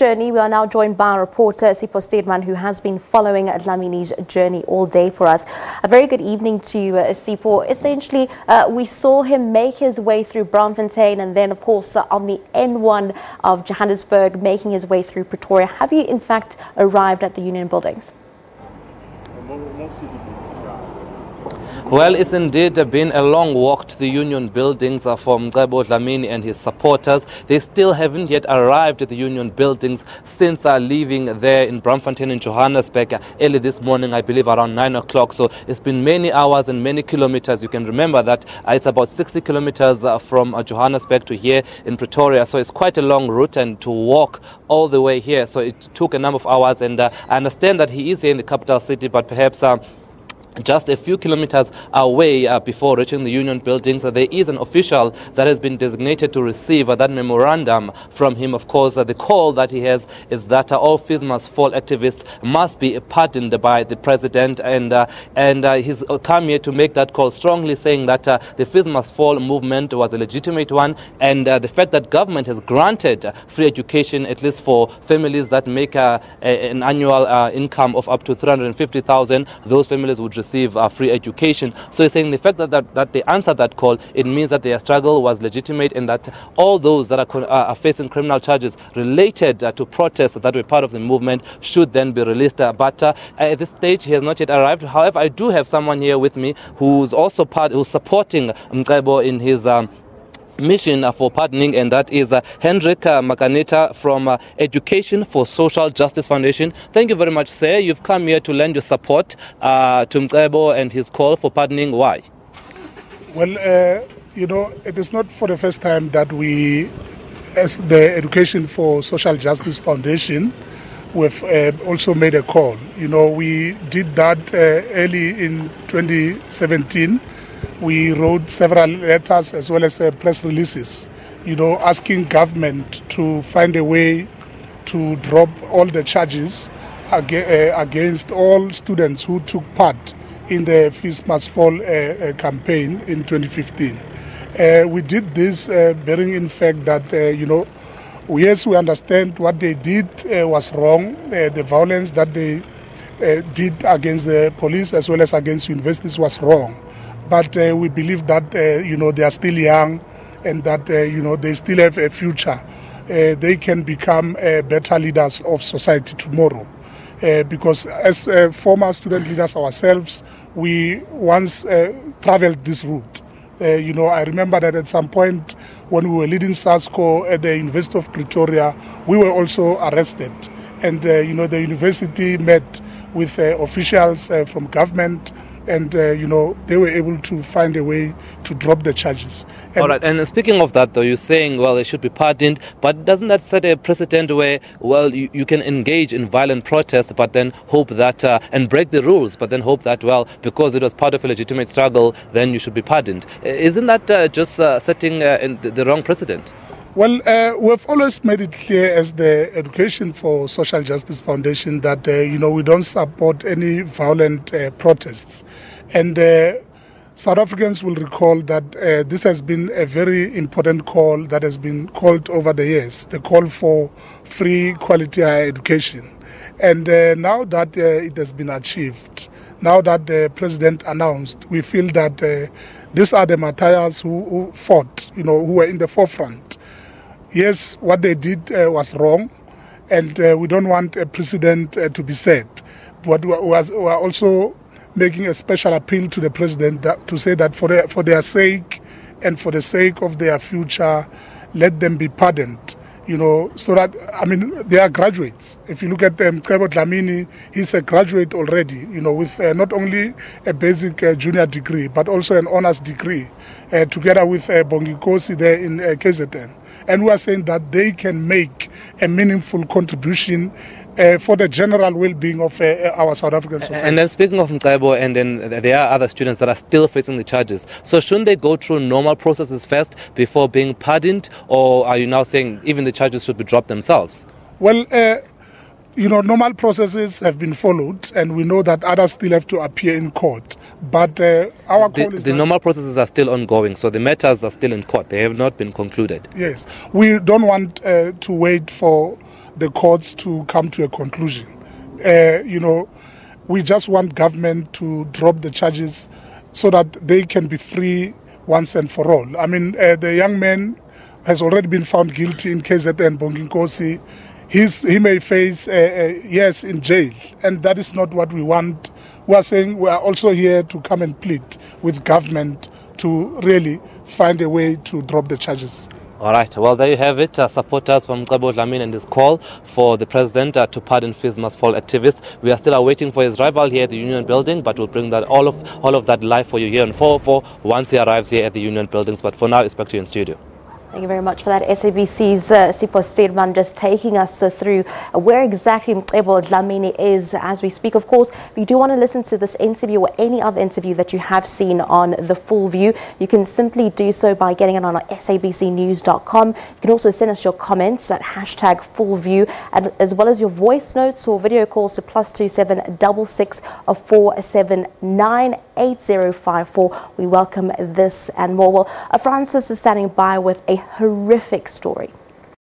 journey, we are now joined by our reporter, Mcebo Dlamini, who has been following Dlamini's journey all day for us. A very good evening to you, Mcebo. Essentially, we saw him make his way through Braamfontein and then, of course, on the N1 of Johannesburg, making his way through Pretoria. Have you, in fact, arrived at the Union buildings? Well, it's indeed been a long walk to the Union buildings for Mcebo Dlamini and his supporters. They still haven't yet arrived at the Union buildings since leaving there in Braamfontein in Johannesburg early this morning, I believe around 9 o'clock. So it's been many hours and many kilometers. You can remember that it's about 60 kilometers from Johannesburg to here in Pretoria. So it's quite a long route, and to walk all the way here. So it took a number of hours, and I understand that he is here in the capital city, but perhaps just a few kilometers away before reaching the Union buildings, there is an official that has been designated to receive that memorandum from him. Of course, the call that he has is that all fees must fall activists must be pardoned by the president, and he's come here to make that call, strongly saying that the fees must fall movement was a legitimate one, and the fact that government has granted free education, at least for families that make an annual income of up to 350,000, those families would receive free education. So he's saying the fact that they answered that call, it means that their struggle was legitimate, and that all those that are facing criminal charges related to protests that were part of the movement should then be released. But at this stage, he has not yet arrived. However, I do have someone here with me who's also who's supporting Mcebo in his mission for pardoning, and that is Hendrik Makaneta from Education for Social Justice Foundation. Thank you very much, sir. You've come here to lend your support to Mcebo and his call for pardoning. Why? Well, you know, it is not for the first time that we, as the Education for Social Justice Foundation, we've also made a call. You know, we did that early in 2017. We wrote several letters as well as press releases, you know, asking government to find a way to drop all the charges against all students who took part in the Fees Must Fall campaign in 2015. We did this bearing in fact that, you know, yes, we understand what they did was wrong, the violence that they did against the police as well as against universities was wrong. But we believe that, you know, they are still young, and that, you know, they still have a future. They can become better leaders of society tomorrow. Because as former student leaders ourselves, we once traveled this route. You know, I remember that at some point when we were leading SASCO at the University of Pretoria, we were also arrested. And, you know, the university met with officials from government, and, you know, they were able to find a way to drop the charges. All right, and speaking of that, though, you're saying, well, they should be pardoned, but doesn't that set a precedent where, well, you can engage in violent protest, but then hope that, and break the rules, but then hope that, well, because it was part of a legitimate struggle, then you should be pardoned? Isn't that just setting the wrong precedent? Well, we've always made it clear as the Education for Social Justice Foundation that, you know, we don't support any violent protests. And South Africans will recall that this has been a very important call that has been called over the years, the call for free quality higher education. And now that it has been achieved, now that the president announced, we feel that these are the martyrs who fought, you know, who were in the forefront. Yes, what they did was wrong, and we don't want a precedent to be set. But we are also making a special appeal to the president to say that for their sake and for the sake of their future, let them be pardoned. You know, so that, I mean, they are graduates. If you look at Mcebo Dlamini, he's a graduate already, you know, with not only a basic junior degree, but also an honors degree, together with Bongikosi there in KZN. And we are saying that they can make a meaningful contribution for the general well-being of our South African society. And then speaking of Mcebo, and then there are other students that are still facing the charges. So shouldn't they go through normal processes first before being pardoned? Or are you now saying even the charges should be dropped themselves? Well, you know, normal processes have been followed, and we know that others still have to appear in court. But our call is the normal processes are still ongoing, so the matters are still in court. They have not been concluded. Yes. We don't want to wait for the courts to come to a conclusion. We just want government to drop the charges so that they can be free once and for all. I mean, the young man has already been found guilty in KZN Bonginkosi. He may face years in jail, and that is not what we want. We are saying we are also here to come and plead with government to really find a way to drop the charges. All right, well, there you have it. Supporters from Mcebo Dlamini and his call for the president to pardon Fees Must Fall activists. We are still awaiting for his arrival here at the Union Building, but we'll bring that all of that live for you here on 404 once he arrives here at the Union Buildings. But for now, it's back to you in studio. Thank you very much for that. SABC's Mcebo Dlamini just taking us through where exactly Mcebo Dlamini is as we speak. Of course, if you do want to listen to this interview or any other interview that you have seen on The Full View, you can simply do so by getting it on our sabcnews.com. You can also send us your comments at #FullView, and as well as your voice notes or video calls to +27 66 479 8054. We welcome this and more. Well, Francis is standing by with a horrific story.